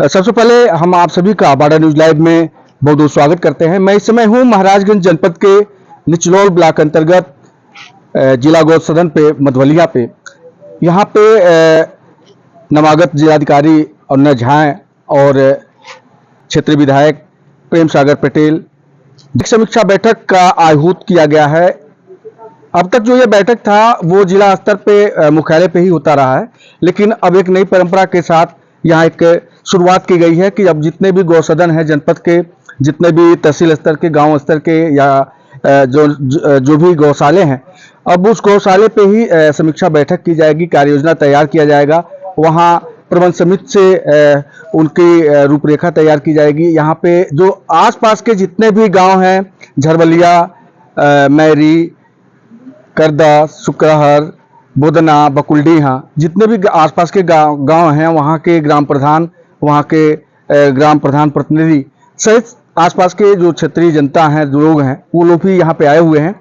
सबसे पहले हम आप सभी का बाड़ा न्यूज लाइव में बहुत बहुत स्वागत करते हैं। मैं इस समय हूं महाराजगंज जनपद के निचलौल ब्लॉक अंतर्गत जिला गौ सदन पे मधवलिया पे। यहाँ पे नवागत जिलाधिकारी और नझाएं और क्षेत्रीय विधायक प्रेम सागर पटेल एक समीक्षा बैठक का आहूत किया गया है। अब तक जो ये बैठक था वो जिला स्तर पे मुख्यालय पे ही होता रहा है, लेकिन अब एक नई परंपरा के साथ यहाँ एक शुरुआत की गई है कि अब जितने भी गौसदन हैं जनपद के, जितने भी तहसील स्तर के, गांव स्तर के या जो भी गौशाले हैं, अब उस गौशाले पे ही समीक्षा बैठक की जाएगी, कार्य योजना तैयार किया जाएगा। वहाँ प्रबंध समिति से उनकी रूपरेखा तैयार की जाएगी। यहाँ पे जो आसपास के जितने भी गांव हैं, झरवलिया, मैरी, करदा, शुक्रहर, बोदना, बकुलडीहा, जितने भी आसपास के गांव हैं, वहाँ के ग्राम प्रधान, वहाँ के ग्राम प्रधान प्रतिनिधि सहित आसपास के जो क्षेत्रीय जनता हैं, जो लोग हैं, वो लोग भी यहाँ पे आए हुए हैं।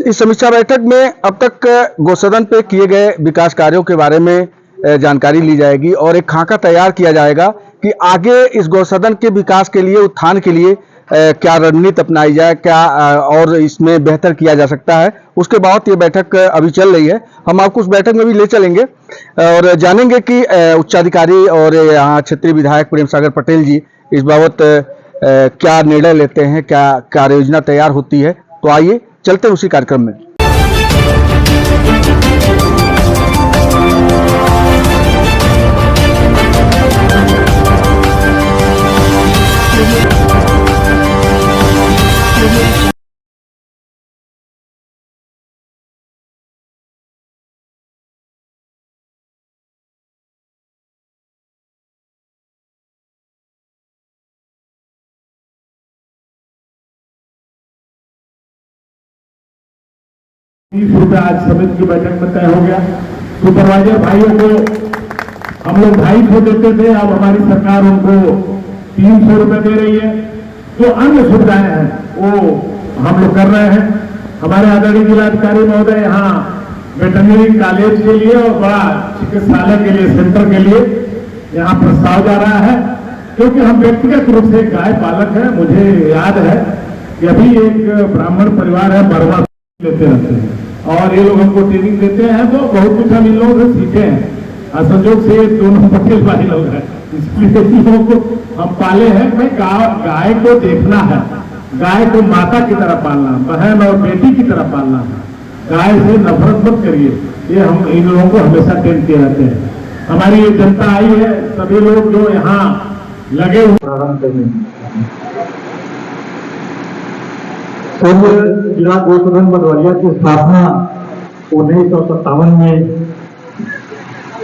इस समीक्षा बैठक में अब तक गौसदन पे किए गए विकास कार्यों के बारे में जानकारी ली जाएगी और एक खाका तैयार किया जाएगा कि आगे इस गौसदन के विकास के लिए, उत्थान के लिए क्या रणनीति अपनाई जाए, क्या और इसमें बेहतर किया जा सकता है। उसके बाद ये बैठक अभी चल रही है। हम आपको उस बैठक में भी ले चलेंगे और जानेंगे कि उच्चाधिकारी और यहाँ क्षेत्रीय विधायक प्रेम सागर पटेल जी इस बाबत क्या निर्णय लेते हैं, क्या कार्य योजना तैयार होती है। तो आइए चलते हैं उसी कार्यक्रम में। ₹30 आज समिति की बैठक में तय हो गया। सुपरवाइजर भाइयों को हम लोग 250 देते थे, अब हमारी सरकार उनको ₹300 दे रही है। जो अन्य सुविधाएं हैं वो हम लोग कर रहे हैं। हमारे आदरणीय जिलाधिकारी महोदय यहाँ वेटरनरी कॉलेज के लिए और बड़ा चिकित्सालय के लिए, सेंटर के लिए यहाँ प्रस्ताव जा रहा है, क्योंकि हम व्यक्तिगत रूप से गाय पालक है। मुझे याद है कि अभी एक ब्राह्मण परिवार है, बरवा लेते रहते हैं और ये लोग हमको ट्रेनिंग देते हैं, तो बहुत कुछ हम इन लोगों से सीखे हैं। संजोग से ये दोनों पटेल भाई लोग हैं, इसलिए इन लोगों को हम पाले हैं। भाई गाय को देखना है, गाय को माता की तरह पालना, बहन और बेटी की तरह पालना है। गाय से नफरत मत करिए, ये हम इन लोगों को हमेशा टेंते रहते हैं। हमारी ये जनता आई है, सभी लोग जो यहाँ लगे हुए प्रारंभ करने जिला गौसदन मधवलिया की स्थापना 1957 में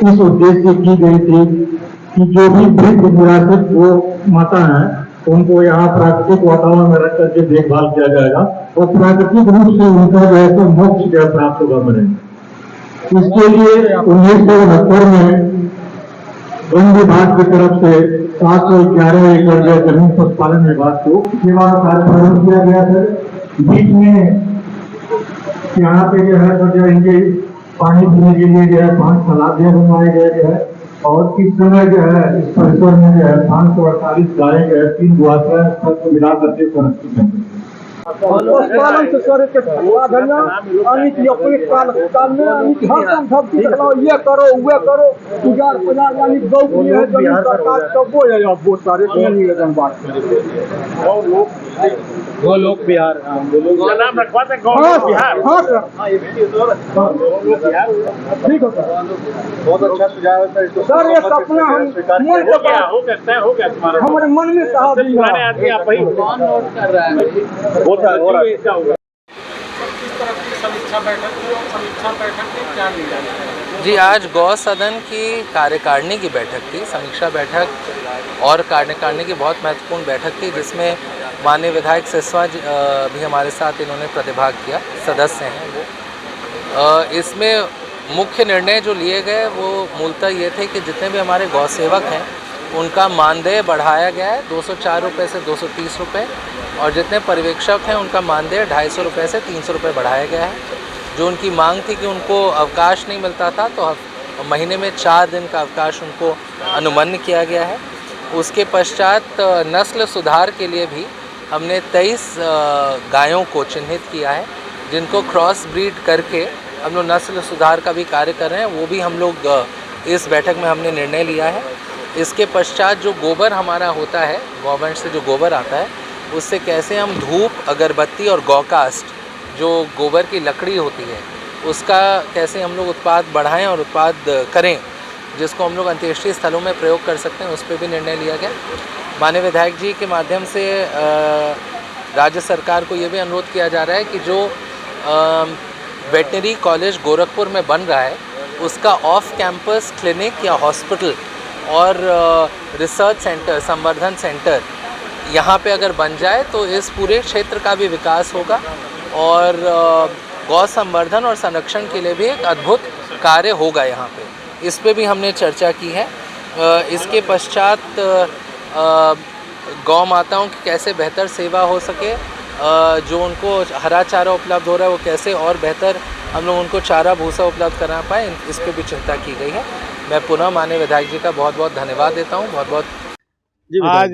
इस उद्देश्य से की गई थी कि जो भी वृद्ध निराश्रित गौ माता है उनको यहाँ प्राकृतिक वातावरण में रख करके देखभाल किया जाएगा और प्राकृतिक रूप से उनका जो है तो मोक्ष जो प्राप्त होगा बने। इसके लिए 1969 में वन विभाग की तरफ से 711 एकड़ जमीन पशुपालन विभाग को सेवा कार्य प्रारंभ किया गया था। बीच में यहाँ पे जो है तो जो इनके पानी पीने के लिए जो है 5 तालाब बनवाए गए है और इस समय जो है इस परिसर में जो है 548 गायें जो है 3 गुआश्रय सबको मिला करके संरक्षित है। पशुपालन से सर के धन्यवाद ये करो वे करो उजार पजार यानी गौ की है जमीन सरकार सब वो है बहुत सारे निवेदन बात वो लोग बिहार नाम रखवा दें बिहार। ठीक है सर, बहुत अच्छा सुझाव है सर। ये सपना हम हो गया तुम्हारा हमारे मन में साहब आदमी आप वही कौन नोट कर रहा है होगा। समीक्षा बैठक हुई और समीक्षा बैठक में क्या निर्णय? जी, आज गौ सदन की कार्यकारिणी की बैठक थी। समीक्षा बैठक और कार्यकारिणी की बहुत महत्वपूर्ण बैठक थी, जिसमें माननीय विधायक सिसवा भी हमारे साथ इन्होंने प्रतिभाग किया, सदस्य हैं वो। इसमें मुख्य निर्णय जो लिए गए वो मूलतः ये थे कि जितने भी हमारे गौ सेवक हैं उनका मानदेय बढ़ाया गया है 204 रुपये से 230 रुपये और जितने पर्यवेक्षक हैं उनका मानदेय 250 रुपये से 300 रुपये बढ़ाया गया है। जो उनकी मांग थी कि उनको अवकाश नहीं मिलता था, तो महीने में 4 दिन का अवकाश उनको अनुमन्य किया गया है। उसके पश्चात नस्ल सुधार के लिए भी हमने 23 गायों को चिन्हित किया है, जिनको क्रॉस ब्रीड करके हम लोग नस्ल सुधार का भी कार्य कर रहे हैं। वो भी हम लोग इस बैठक में हमने निर्णय लिया है। इसके पश्चात जो गोबर हमारा होता है, गवर्नमेंट से जो गोबर आता है, उससे कैसे हम धूप, अगरबत्ती और गौकास्ट, जो गोबर की लकड़ी होती है, उसका कैसे हम लोग उत्पाद बढ़ाएं और उत्पाद करें, जिसको हम लोग अंत्येष्टि स्थलों में प्रयोग कर सकते हैं, उस पर भी निर्णय लिया गया। माननीय विधायक जी के माध्यम से राज्य सरकार को ये भी अनुरोध किया जा रहा है कि जो वेटनरी कॉलेज गोरखपुर में बन रहा है, उसका ऑफ कैंपस क्लिनिक या हॉस्पिटल और रिसर्च सेंटर, संवर्धन सेंटर यहाँ पे अगर बन जाए तो इस पूरे क्षेत्र का भी विकास होगा और गौ संवर्धन और संरक्षण के लिए भी एक अद्भुत कार्य होगा यहाँ पे। इस पे भी हमने चर्चा की है। इसके पश्चात गौ माताओं की कैसे बेहतर सेवा हो सके, जो उनको हरा चारा उपलब्ध हो रहा है वो कैसे और बेहतर हम लोग उनको चारा भूसा उपलब्ध करा पाएँ, इस पे भी चिंता की गई है। मैं पुनः माननीय विधायक जी का बहुत बहुत धन्यवाद देता हूँ। बहुत बहुत आज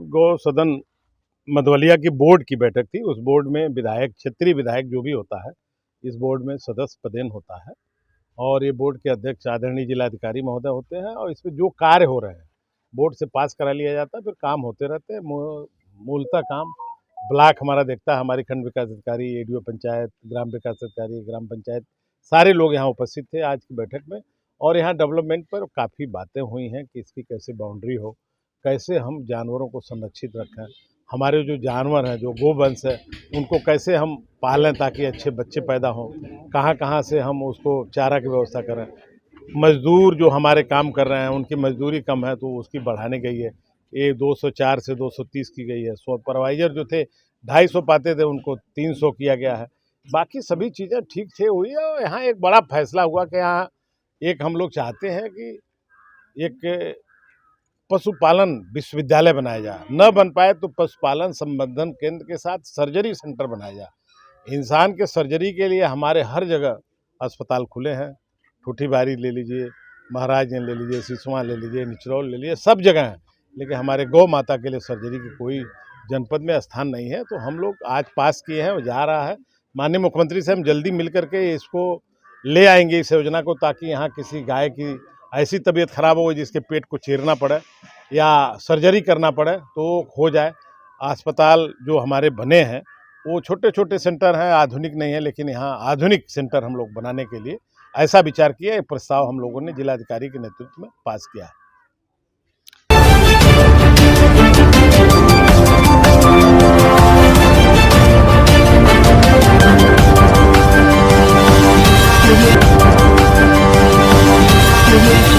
गौ सदन मधवलिया की बोर्ड की बैठक थी। उस बोर्ड में विधायक, क्षेत्रीय विधायक जो भी होता है, इस बोर्ड में सदस्य पदेन होता है और ये बोर्ड के अध्यक्ष आदरणीय जिलाधिकारी महोदय होते हैं और इसमें जो कार्य हो रहे हैं बोर्ड से पास करा लिया जाता है, फिर काम होते रहते हैं। मूलतः काम ब्लॉक हमारा देखता है, हमारी खंड विकास अधिकारी, एडीओ पंचायत, ग्राम विकास अधिकारी, ग्राम पंचायत, सारे लोग यहाँ उपस्थित थे आज की बैठक में और यहाँ डेवलपमेंट पर काफ़ी बातें हुई हैं कि इसकी कैसे बाउंड्री हो, कैसे हम जानवरों को संरक्षित रखें, हमारे जो जानवर हैं, जो गोवंश है, उनको कैसे हम पालें ताकि अच्छे बच्चे पैदा हों, कहाँ कहाँ से हम उसको चारा की व्यवस्था करें। मजदूर जो हमारे काम कर रहे हैं उनकी मजदूरी कम है तो उसकी बढ़ाने गई है, ये 204 से 230 की गई है। सुपरवाइजर जो थे 250 पाते थे, उनको 300 किया गया है। बाकी सभी चीज़ें ठीक से हुई है और यहाँ एक बड़ा फैसला हुआ कि यहाँ एक हम लोग चाहते हैं कि एक पशुपालन विश्वविद्यालय बनाया जाए, न बन पाए तो पशुपालन संवर्धन केंद्र के साथ सर्जरी सेंटर बनाया जाए। इंसान के सर्जरी के लिए हमारे हर जगह अस्पताल खुले हैं, ठूठीबारी ले लीजिए, महाराजगंज ले लीजिए, सिसवा ले लीजिए, निचरौल ले लीजिए, सब जगह हैं, लेकिन हमारे गौ माता के लिए सर्जरी की कोई जनपद में स्थान नहीं है। तो हम लोग आज पास किए हैं और जा रहा है। माननीय मुख्यमंत्री से हम जल्दी मिल करके इसको ले आएंगे, इस योजना को, ताकि यहाँ किसी गाय की ऐसी तबीयत खराब हो जिसके पेट को चीरना पड़े या सर्जरी करना पड़े तो हो जाए। अस्पताल जो हमारे बने हैं वो छोटे छोटे सेंटर हैं, आधुनिक नहीं है, लेकिन यहाँ आधुनिक सेंटर हम लोग बनाने के लिए ऐसा विचार किया। एक प्रस्ताव हम लोगों ने जिलाधिकारी के नेतृत्व में पास किया है।